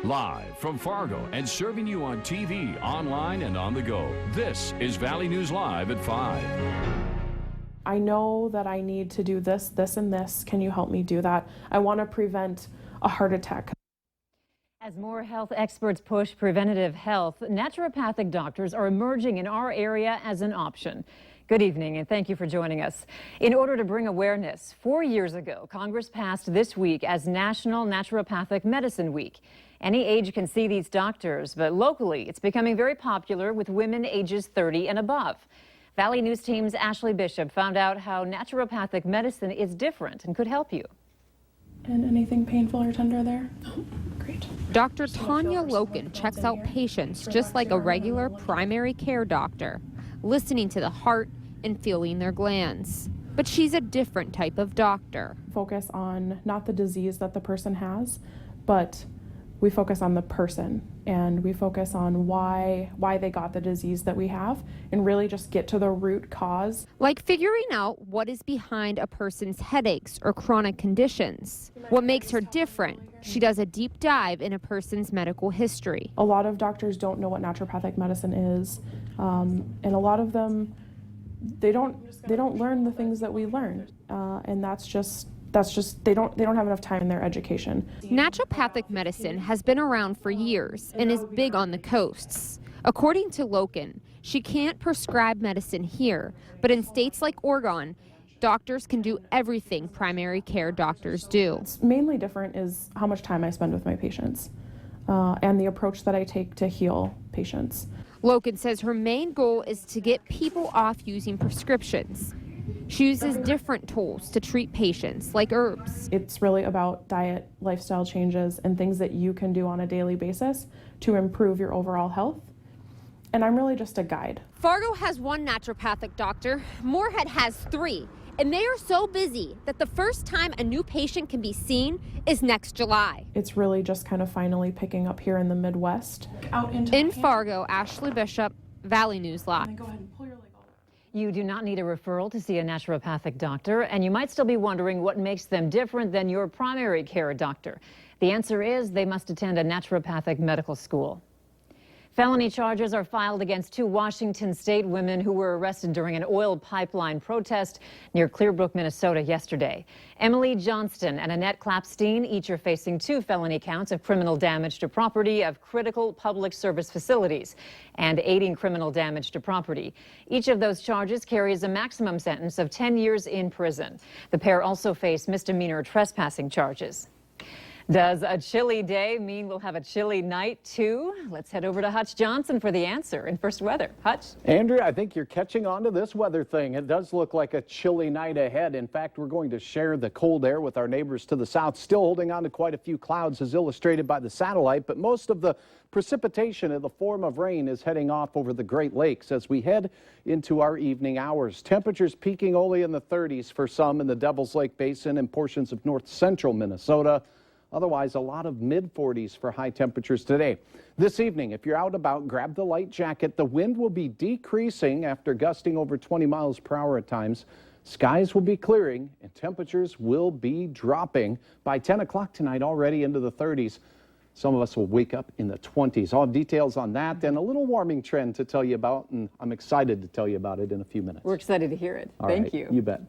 Live from Fargo and serving you on TV, online, and on the go. This is Valley News Live at 5. I know that I need to do this, this, and this. Can you help me do that? I want to prevent a heart attack. As more health experts push preventative health, naturopathic doctors are emerging in our area as an option. Good evening, and thank you for joining us. In order to bring awareness, 4 years ago, Congress passed this week as National Naturopathic Medicine Week. Any age can see these doctors, but locally, it's becoming very popular with women ages 30 and above. Valley News Team's Ashley Bishop found out how naturopathic medicine is different and could help you. And anything painful or tender there? No. Great. Dr. Tanya Loken checks out patients just like a regular primary care doctor, listening to the heart and feeling their glands. But she's a different type of doctor. Focus on not the disease that the person has, but we focus on the person, and we focus on why they got the disease that we have, and really just get to the root cause. Like figuring out what is behind a person's headaches or chronic conditions. What makes her different, she does a deep dive in a person's medical history. A lot of doctors don't know what naturopathic medicine is, and a lot of them, they don't learn the things that we learn, and that's just they don't have enough time in their education. Naturopathic medicine has been around for years and is big on the coasts. According to Loken, she can't prescribe medicine here, but in states like Oregon, doctors can do everything primary care doctors do. What's mainly different is how much time I spend with my patients and the approach that I take to heal patients. Loken says her main goal is to get people off using prescriptions. She uses different tools to treat patients, like herbs. It's really about diet, lifestyle changes, and things that you can do on a daily basis to improve your overall health. And I'm really just a guide. Fargo has one naturopathic doctor. Moorhead has 3. And they are so busy that the first time a new patient can be seen is next July. It's really just kind of finally picking up here in the Midwest. In Fargo, Ashley Bishop, Valley News Live. Go ahead and pull your leg all You do not need a referral to see a naturopathic doctor, and you might still be wondering what makes them different than your primary care doctor. The answer is they must attend a naturopathic medical school. Felony charges are filed against 2 Washington state women who were arrested during an oil pipeline protest near Clearbrook, Minnesota yesterday. Emily Johnston and Annette Clapstein each are facing 2 felony counts of criminal damage to property of critical public service facilities and aiding criminal damage to property. Each of those charges carries a maximum sentence of 10 years in prison. The pair also face misdemeanor trespassing charges. Does a chilly day mean we'll have a chilly night, too? Let's head over to Hutch Johnson for the answer in First Weather. Hutch? Andrea, I think you're catching on to this weather thing. It does look like a chilly night ahead. In fact, we're going to share the cold air with our neighbors to the south, still holding on to quite a few clouds as illustrated by the satellite, but most of the precipitation in the form of rain is heading off over the Great Lakes as we head into our evening hours. Temperatures peaking only in the 30s for some in the Devil's Lake Basin and portions of north central Minnesota. Otherwise, a lot of mid-40s for high temperatures today. This evening, if you're out about, grab the light jacket. The wind will be decreasing after gusting over 20 miles per hour at times. Skies will be clearing and temperatures will be dropping by 10 o'clock tonight, already into the 30s. Some of us will wake up in the 20s. I'll have details on that and a little warming trend to tell you about, and I'm excited to tell you about it in a few minutes. We're excited to hear it. Thank you. You bet.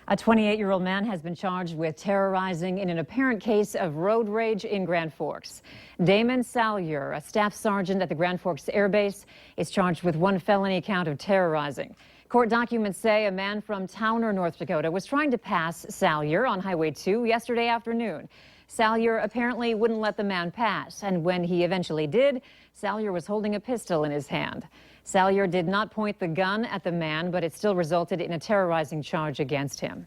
A 28-year-old man has been charged with terrorizing in an apparent case of road rage in Grand Forks. Damon Salyer, a staff sergeant at the Grand Forks Air Base, is charged with 1 felony count of terrorizing. Court documents say a man from Towner, North Dakota, was trying to pass Salyer on Highway 2 yesterday afternoon. Salyer apparently wouldn't let the man pass, and when he eventually did, Salyer was holding a pistol in his hand. Salyer did not point the gun at the man, but it still resulted in a terrorizing charge against him.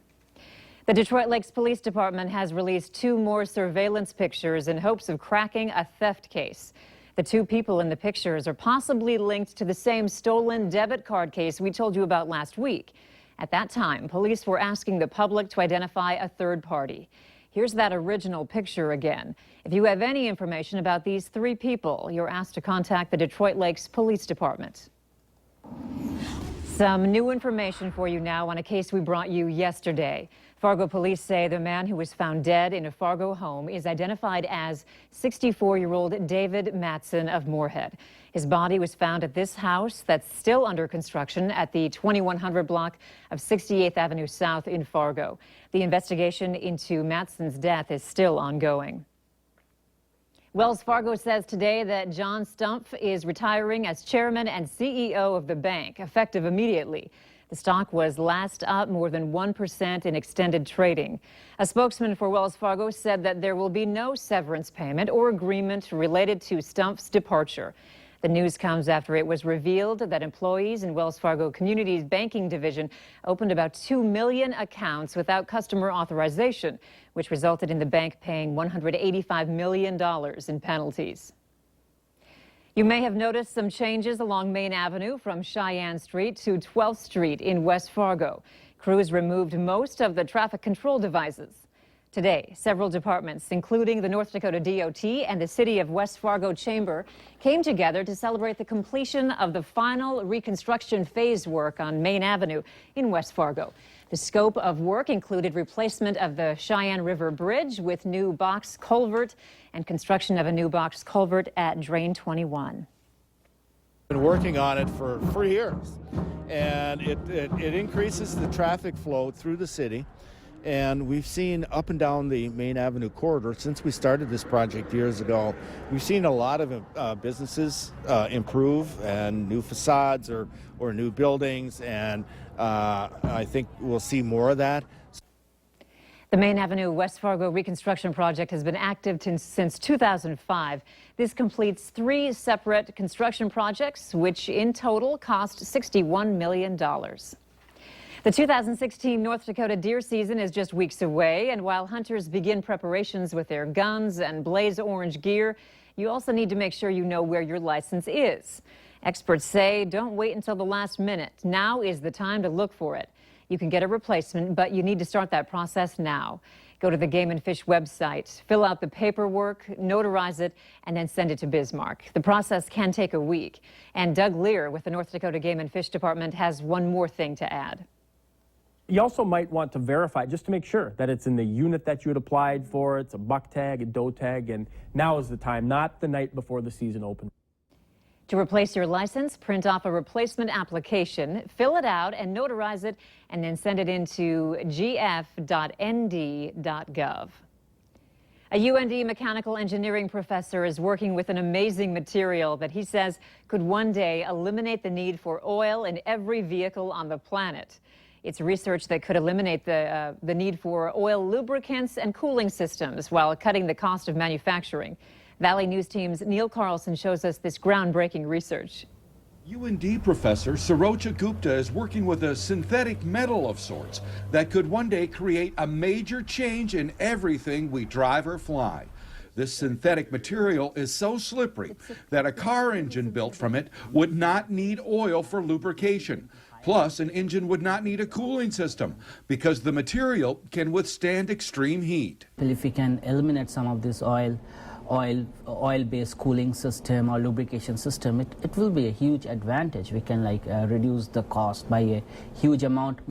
The Detroit Lakes Police Department has released 2 more surveillance pictures in hopes of cracking a theft case. The 2 people in the pictures are possibly linked to the same stolen debit card case we told you about last week. At that time, police were asking the public to identify a third party. Here's that original picture again. If you have any information about these 3 people, you're asked to contact the Detroit Lakes Police Department. Some new information for you now on a case we brought you yesterday. Fargo police say the man who was found dead in a Fargo home is identified as 64-year-old David Matson of Moorhead. His body was found at this house that's still under construction at the 2100 block of 68th Avenue South in Fargo. The investigation into Matson's death is still ongoing. Wells Fargo says today that John Stumpf is retiring as chairman and CEO of the bank, effective immediately. The stock was last up more than 1% in extended trading. A spokesman for Wells Fargo said that there will be no severance payment or agreement related to Stumpf's departure. The news comes after it was revealed that employees in Wells Fargo Community's banking division opened about 2 million accounts without customer authorization, which resulted in the bank paying $185 million in penalties. You may have noticed some changes along Main Avenue from Cheyenne Street to 12th Street in West Fargo. Crews removed most of the traffic control devices. Today, several departments, including the North Dakota DOT and the City of West Fargo Chamber, came together to celebrate the completion of the final reconstruction phase work on Main Avenue in West Fargo. The scope of work included replacement of the Cheyenne River Bridge with new box culvert and construction of a new box culvert at Drain 21. Been working on it for years, and it increases the traffic flow through the city. And we've seen up and down the Main Avenue corridor since we started this project years ago. We've seen a lot of businesses improve, and new facades or new buildings, and I think we'll see more of that. The Main Avenue West Fargo reconstruction project has been active since 2005. This completes 3 separate construction projects, which in total cost $61 million. The 2016 North Dakota deer season is just weeks away, and while hunters begin preparations with their guns and blaze orange gear, you also need to make sure you know where your license is. Experts say don't wait until the last minute. Now is the time to look for it. You can get a replacement, but you need to start that process now. Go to the Game and Fish website, fill out the paperwork, notarize it, and then send it to Bismarck. The process can take a week. And Doug Lear with the North Dakota Game and Fish Department has one more thing to add. You also might want to verify just to make sure that it's in the unit that you had applied for. It's a buck tag, a doe tag, and now is the time, not the night before the season opens. To replace your license, print off a replacement application, fill it out and notarize it, and then send it into gf.nd.gov. A UND mechanical engineering professor is working with an amazing material that he says could one day eliminate the need for oil in every vehicle on the planet. It's research that could eliminate the need for oil lubricants and cooling systems while cutting the cost of manufacturing. Valley News Team's Neil Carlson shows us this groundbreaking research. UND professor Sarocha Gupta is working with a synthetic metal of sorts that could one day create a major change in everything we drive or fly. This synthetic material is so slippery that a car engine built from it would not need oil for lubrication. Plus, an engine would not need a cooling system because the material can withstand extreme heat. If we can eliminate some of this oil-based cooling system or lubrication system, it will be a huge advantage. We can reduce the cost by a huge amount.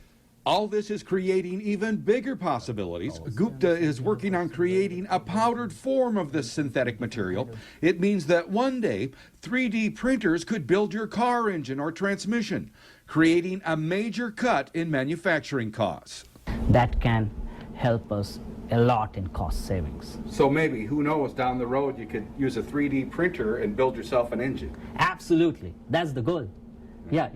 All this is creating even bigger possibilities. Gupta is working on creating a powdered form of this synthetic material. It means that one day 3D printers could build your car engine or transmission, creating a major cut in manufacturing costs. That can help us a lot in cost savings. So maybe, who knows, down the road you could use a 3D printer and build yourself an engine. Absolutely. That's the goal. Yeah,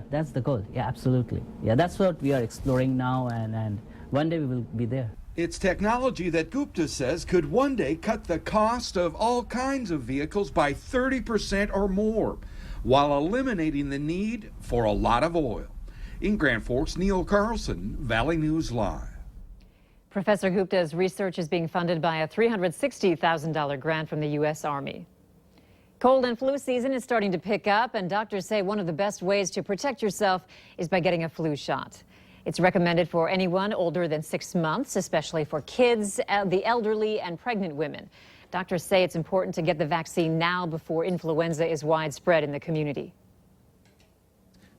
that's the goal. Yeah, absolutely. Yeah, that's what we are exploring now, and one day we will be there. It's technology that Gupta says could one day cut the cost of all kinds of vehicles by 30% or more, while eliminating the need for a lot of oil. In Grand Forks, Neil Carlson, Valley News Live. Professor Gupta's research is being funded by a $360,000 grant from the U.S. Army. Cold and flu season is starting to pick up, and doctors say one of the best ways to protect yourself is by getting a flu shot. It's recommended for anyone older than 6 months, especially for kids, the elderly, and pregnant women. Doctors say it's important to get the vaccine now before influenza is widespread in the community.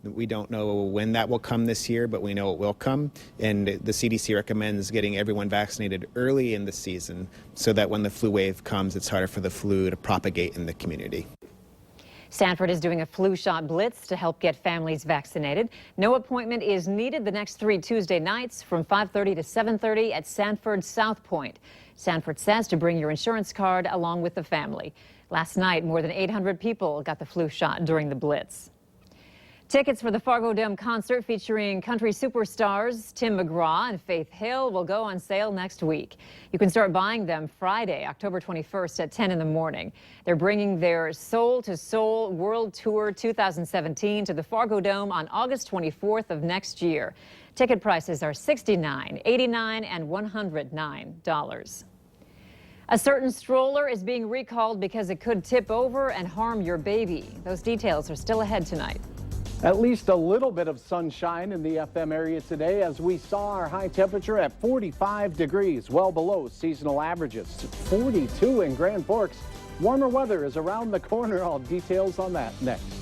We don't know when that will come this year, but we know it will come. And the CDC recommends getting everyone vaccinated early in the season so that when the flu wave comes, it's harder for the flu to propagate in the community. Sanford is doing a flu shot blitz to help get families vaccinated. No appointment is needed the next 3 Tuesday nights from 5:30 to 7:30 at Sanford South Point. Sanford says to bring your insurance card along with the family. Last night, more than 800 people got the flu shot during the blitz. Tickets for the Fargo Dome concert featuring country superstars Tim McGraw and Faith Hill will go on sale next week. You can start buying them Friday, October 21st at 10 in the morning. They're bringing their Soul to Soul World Tour 2017 to the Fargo Dome on August 24th of next year. Ticket prices are $69, $89, and $109. A certain stroller is being recalled because it could tip over and harm your baby. Those details are still ahead tonight. At least a little bit of sunshine in the FM area today as we saw our high temperature at 45 degrees, well below seasonal averages. 42 in Grand Forks. Warmer weather is around the corner. All details on that next.